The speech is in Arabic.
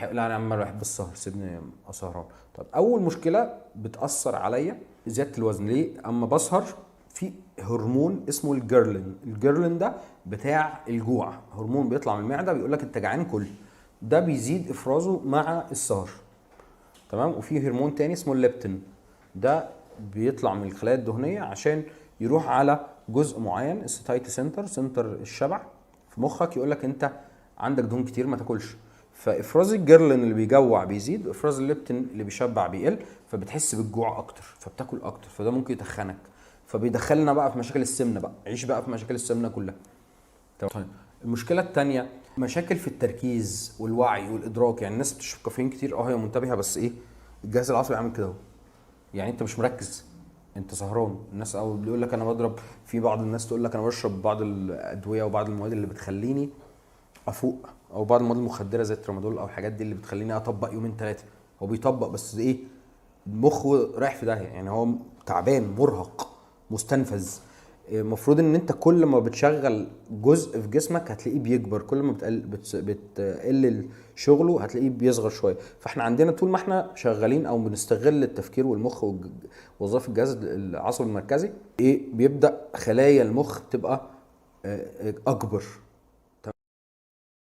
لا انا عمال بحب السهر، سيبني اسهران. طب اول مشكله بتاثر عليا زياده الوزن ليه؟ اما بسهر في هرمون اسمه الجيرلين. الجيرلين ده بتاع الجوع، هرمون بيطلع من المعده بيقول لك انت جعان كل، ده بيزيد افرازه مع السهر. تمام. وفي هرمون تاني اسمه الليبتين، ده بيطلع من الخلايا الدهنيه عشان يروح على جزء معين السيتايتي سنتر، سنتر الشبع في مخك، يقول لك انت عندك دهون كتير ما تاكلش. فافراز الجيرلين اللي بيجوع بيزيد، وافراز الليبتين اللي بيشبع بيقل، فبتحس بالجوع اكتر فبتاكل اكتر، فده ممكن يتخنك، فبيدخلنا بقى في مشاكل السمنه. بقى عيش بقى في مشاكل السمنه كلها. طيب المشكله الثانيه مشاكل في التركيز والوعي والادراك. يعني الناس بتشرب كافيين كتير، هي منتبهه، بس ايه، الجهاز العصبي عامل كده اهو. يعني انت مش مركز، انت سهران. الناس او بيقول لك انا بضرب، في بعض الناس تقول لك انا بشرب بعض الادويه وبعض المواد اللي بتخليني افوق، او بعض المواد المخدره زي الترامادول او الحاجات دي اللي بتخليني اطبق يومين ثلاثه. هو بيطبق بس ايه، مخه رايح في داهيه، يعني هو تعبان مرهق مستنفذ. المفروض ان انت كل ما بتشغل جزء في جسمك هتلاقيه بيكبر، كل ما بتقلل شغله هتلاقيه بيصغر شويه. فاحنا عندنا طول ما احنا شغالين او بنستغل التفكير والمخ ووظائف الجهاز العصبي المركزي، ايه، بيبدا خلايا المخ تبقى اكبر.